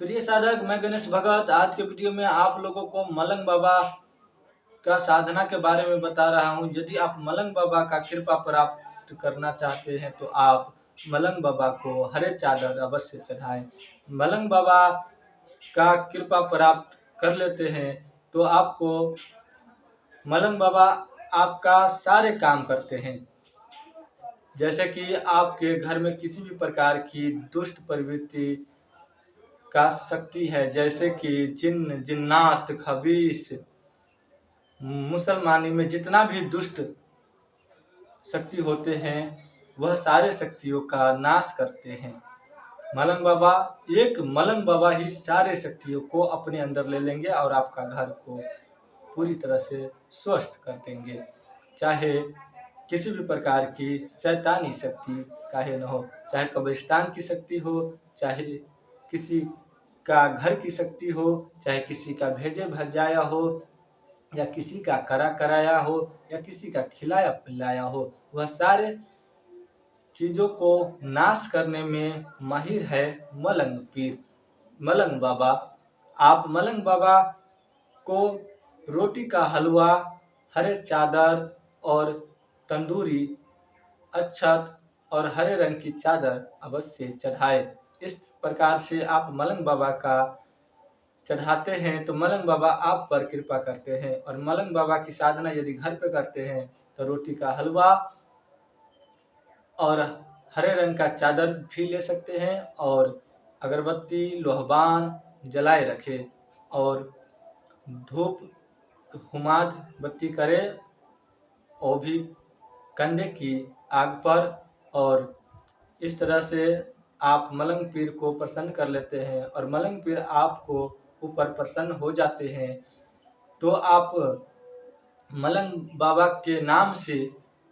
प्रिय साधक, मैं गणेश भगत आज के वीडियो में आप लोगों को मलंग बाबा का साधना के बारे में बता रहा हूं। यदि आप मलंग बाबा का कृपा प्राप्त करना चाहते हैं तो आप मलंग बाबा को हरे चादर अवश्य चढ़ाएं। मलंग बाबा का कृपा प्राप्त कर लेते हैं तो आपको मलंग बाबा आपका सारे काम करते हैं। जैसे कि आपके घर में किसी भी प्रकार की दुष्ट प्रवृत्ति का शक्ति है, जैसे कि जिन्न, जिन्नात, खबीस, मुसलमानी में जितना भी दुष्ट शक्ति होते हैं वह सारे शक्तियों का नाश करते हैं। मलंग बाबा ही सारे शक्तियों को अपने अंदर ले लेंगे और आपका घर को पूरी तरह से स्वस्थ कर देंगे। चाहे किसी भी प्रकार की शैतानी शक्ति काहे न हो, चाहे कब्रिस्तान की शक्ति हो, चाहे किसी का घर की शक्ति हो, चाहे किसी का भेजे भजाया हो, या किसी का करा कराया हो, या किसी का खिलाया पिलाया हो, वह सारे चीजों को नाश करने में माहिर है मलंग पीर, मलंग बाबा। आप मलंग बाबा को रोटी का हलवा, हरे चादर और तंदूरी, अक्षत और हरे रंग की चादर अवश्य चढ़ाए। इस प्रकार से आप मलंग बाबा का चढ़ाते हैं तो मलंग बाबा आप पर कृपा करते हैं। और मलंग बाबा की साधना यदि घर पे करते हैं तो रोटी का हलवा और हरे रंग का चादर भी ले सकते हैं, और अगरबत्ती लोहबान जलाए रखे और धूप हुमाद बत्ती करे, और भी कंडे की आग पर। और इस तरह से आप मलंग पीर को प्रसन्न कर लेते हैं और मलंग पीर आपको ऊपर प्रसन्न हो जाते हैं। तो आप मलंग बाबा के नाम से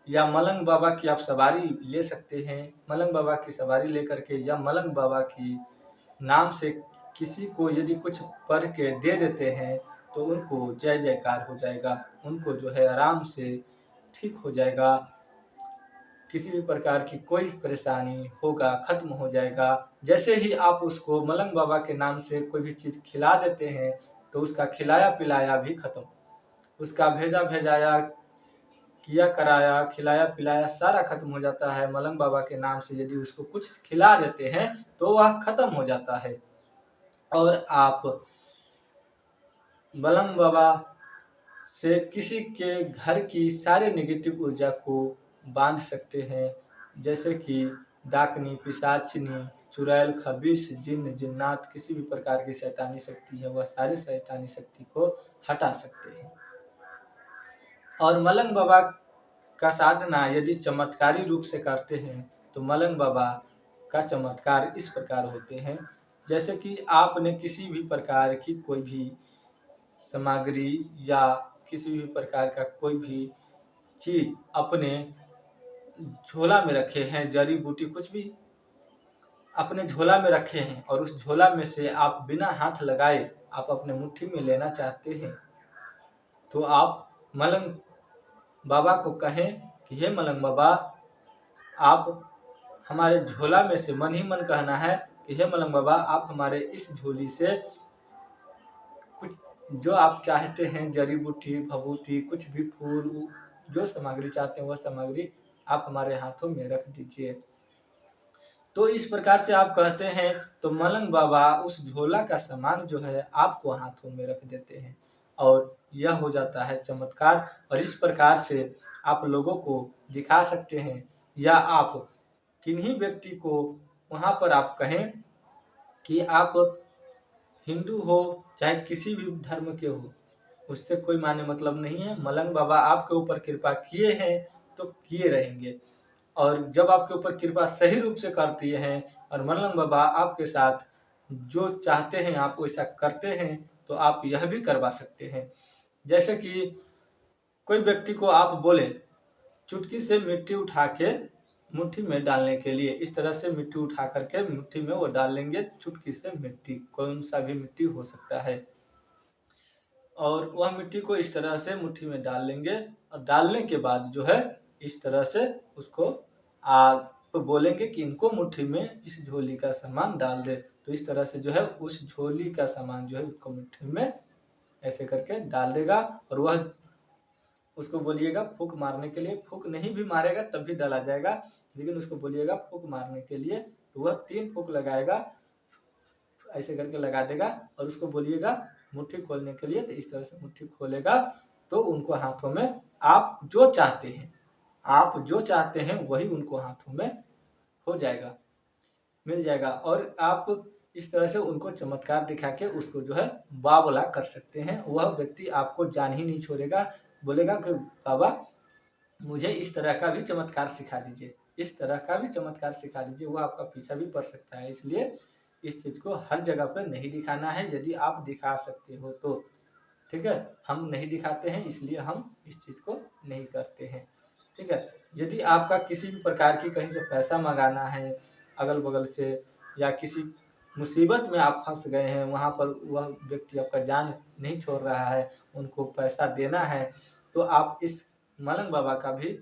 या मलंग बाबा की आप सवारी ले सकते हैं। मलंग बाबा की सवारी लेकर के या मलंग बाबा की नाम से किसी को यदि कुछ पढ़ के दे देते हैं तो उनको जय जयकार हो जाएगा, उनको जो है आराम से ठीक हो जाएगा। किसी भी प्रकार की कोई परेशानी होगा खत्म हो जाएगा। जैसे ही आप उसको मलंग बाबा के नाम से कोई भी चीज़ खिला देते हैं तो उसका खिलाया पिलाया भी खत्म, उसका भेजा भेजाया, किया कराया, खिलाया पिलाया सारा खत्म हो जाता है। मलंग बाबा के नाम से यदि उसको कुछ खिला देते हैं तो वह खत्म हो जाता है। और आप मलंग बाबा से किसी के घर की सारे नेगेटिव ऊर्जा को बांध सकते हैं, जैसे कि डाकनी, पिशाचनी, चुड़ैल, खबीस, जिन्न, जिन्नात, किसी भी प्रकार की शैतानी शक्ति है वह सारी शैतानी शक्ति को हटा सकते हैं। और मलंग बाबा का साधना यदि चमत्कारी रूप से करते हैं तो मलंग बाबा का चमत्कार इस प्रकार होते हैं, जैसे कि आपने किसी भी प्रकार की कोई भी सामग्री या किसी भी प्रकार का कोई भी चीज अपने झोला में रखे हैं, जड़ी बूटी कुछ भी अपने झोला में रखे हैं, और उस झोला में से आप बिना हाथ लगाए आप अपने मुट्ठी में लेना चाहते हैं तो आप मलंग बाबा को कहें कि हे मलंग बाबा, आप हमारे झोला में से, मन ही मन कहना है कि हे मलंग बाबा, आप हमारे इस झोली से कुछ जो आप चाहते हैं, जड़ी बूटी, भभूति, कुछ भी फूल, जो सामग्री चाहते हैं वह सामग्री आप हमारे हाथों में रख दीजिए। तो इस प्रकार से आप कहते हैं तो मलंग बाबा उस झोला का सामान जो है आपको हाथों में रख देते हैं, और यह हो जाता है चमत्कार। और इस प्रकार से आप लोगों को दिखा सकते हैं, या आप किन्हीं व्यक्ति को वहाँ पर आप कहें कि आप हिंदू हो चाहे किसी भी धर्म के हो, उससे कोई माने मतलब नहीं है। मलंग बाबा आपके ऊपर कृपा किए हैं तो किए रहेंगे, और जब आपके ऊपर कृपा सही रूप से करती हैं और मलंग बाबा आपके साथ जो चाहते हैं आप वैसा करते हैं तो आप यह भी करवा सकते हैं। जैसे कि कोई व्यक्ति को आप बोले चुटकी से मिट्टी उठा के मुट्ठी में डालने के लिए, इस तरह से मिट्टी उठा करके मुट्ठी में वो डाल लेंगे, चुटकी से मिट्टी, कौन सा भी मिट्टी हो सकता है, और वह मिट्टी को इस तरह से मुट्ठी में डाल लेंगे। और डालने के बाद जो है इस तरह से उसको आग तो बोलेंगे कि इनको मुट्ठी में इस झोली का सामान डाल दे, तो इस तरह से जो है उस झोली का सामान जो है उसको मिट्टी में ऐसे करके डाल देगा और वह उसको बोलिएगा फूंक मारने के लिए। फूंक नहीं भी मारेगा तब भी डाला जाएगा, लेकिन उसको बोलिएगा फूंक मारने के लिए, तो वह 3 फूंक लगाएगा, ऐसे करके लगा देगा और उसको बोलिएगा मुट्ठी खोलने के लिए। तो इस तरह से मुट्ठी खोलेगा तो उनको हाथों में आप जो चाहते हैं वही उनको हाथों में हो जाएगा, मिल जाएगा। और आप इस तरह से उनको चमत्कार दिखा के उसको जो है बावला कर सकते हैं। वह व्यक्ति आपको जान ही नहीं छोड़ेगा, बोलेगा कि बाबा मुझे इस तरह का भी चमत्कार सिखा दीजिए, इस तरह का भी चमत्कार सिखा दीजिए। वो आपका पीछा भी पड़ सकता है, इसलिए इस चीज़ को हर जगह पर नहीं दिखाना है। यदि आप दिखा सकते हो तो ठीक है, हम नहीं दिखाते हैं इसलिए हम इस चीज़ को नहीं करते हैं। ठीक है, यदि आपका किसी भी प्रकार की कहीं से पैसा मंगाना है अगल बगल से, या किसी मुसीबत में आप फंस गए हैं, वहाँ पर वह व्यक्ति आपका जान नहीं छोड़ रहा है, उनको पैसा देना है, तो आप इस मलंग बाबा का भी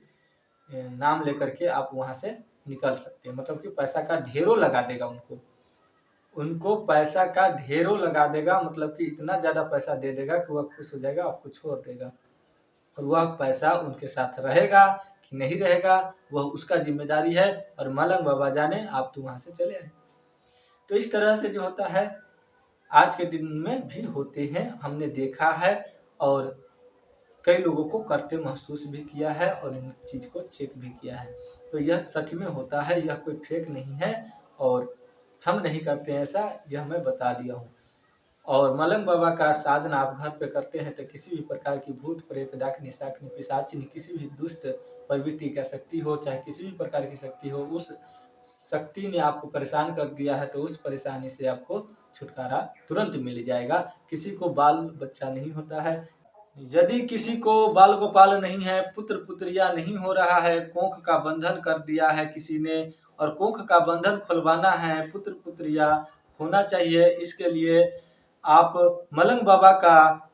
नाम लेकर के आप वहाँ से निकल सकते हैं। मतलब कि पैसा का ढेरों लगा देगा उनको पैसा का ढेरों लगा देगा, मतलब कि इतना ज़्यादा पैसा दे देगा कि वह खुश हो जाएगा, आपको छोड़ देगा। और वह पैसा उनके साथ रहेगा कि नहीं रहेगा वह उसका जिम्मेदारी है, और मलंग बाबा जाने, आप तो वहाँ से चले आए। तो इस तरह से जो होता है आज के दिन में भी होते हैं, हमने देखा है और कई लोगों को करते महसूस भी किया है और इन चीज़ को चेक भी किया है। तो यह सच में होता है, यह कोई फेक नहीं है और हम नहीं करते हैं ऐसा, यह मैं बता दिया हूँ। और मलंग बाबा का साधना आप घर पे करते हैं तो किसी भी प्रकार की भूत प्रेत डाकनी शाकनी पिशाचिनी किसी भी दुष्ट प्रवृत्ति का शक्ति हो, चाहे किसी भी प्रकार की शक्ति हो, उस शक्ति ने आपको परेशान कर दिया है तो उस परेशानी से आपको छुटकारा तुरंत मिल जाएगा। किसी को बाल बच्चा नहीं होता है, यदि किसी को बाल गोपाल नहीं है, पुत्र पुत्रिया नहीं हो रहा है, कोख का बंधन कर दिया है किसी ने और कोख का बंधन खुलवाना है, पुत्र पुत्रिया होना चाहिए, इसके लिए आप मलंग बाबा का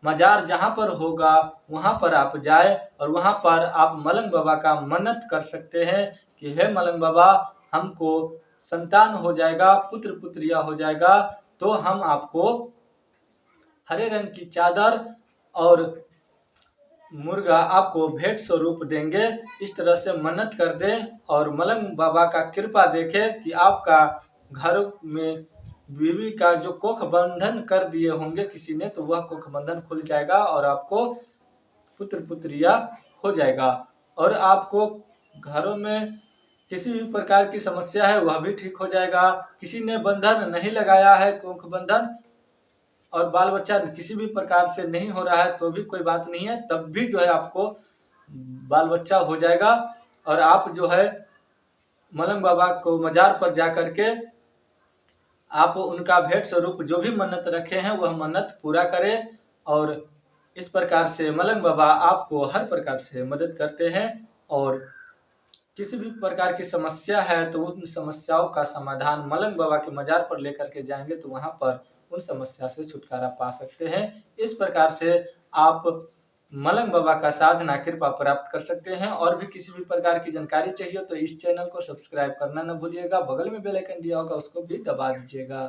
मजार जहाँ पर होगा वहाँ पर आप जाए और वहाँ पर आप मलंग बाबा का मन्नत कर सकते हैं कि हे मलंग बाबा हमको संतान हो जाएगा, पुत्र पुत्रिया हो जाएगा, तो हम आपको हरे रंग की चादर और मुर्गा आपको भेंट स्वरूप देंगे। इस तरह से मन्नत कर दे और मलंग बाबा का कृपा देखे कि आपका घर में बीवी का जो कोख बंधन कर दिए होंगे किसी ने, तो वह कोख बंधन खुल जाएगा और आपको पुत्र पुत्रिया हो जाएगा। और आपको घरों में किसी भी प्रकार की समस्या है वह भी ठीक हो जाएगा। किसी ने बंधन नहीं लगाया है, कोख बंधन, और बाल बच्चा किसी भी प्रकार से नहीं हो रहा है तो भी कोई बात नहीं है, तब भी जो है आपको बाल बच्चा हो जाएगा। और आप जो है मलंग बाबा को मजार पर जा करके आप उनका भेंट स्वरूप जो भी मन्नत रखे हैं वह मन्नत पूरा करें। और इस प्रकार से मलंग बाबा आपको हर प्रकार से मदद करते हैं और किसी भी प्रकार की समस्या है तो उन समस्याओं का समाधान मलंग बाबा के मजार पर लेकर के जाएंगे तो वहां पर उन समस्या से छुटकारा पा सकते हैं। इस प्रकार से आप मलंग बाबा का साधना कृपा प्राप्त कर सकते हैं। और भी किसी भी प्रकार की जानकारी चाहिए तो इस चैनल को सब्सक्राइब करना न भूलिएगा, बगल में बेल आइकन दिया होगा उसको भी दबा दीजिएगा।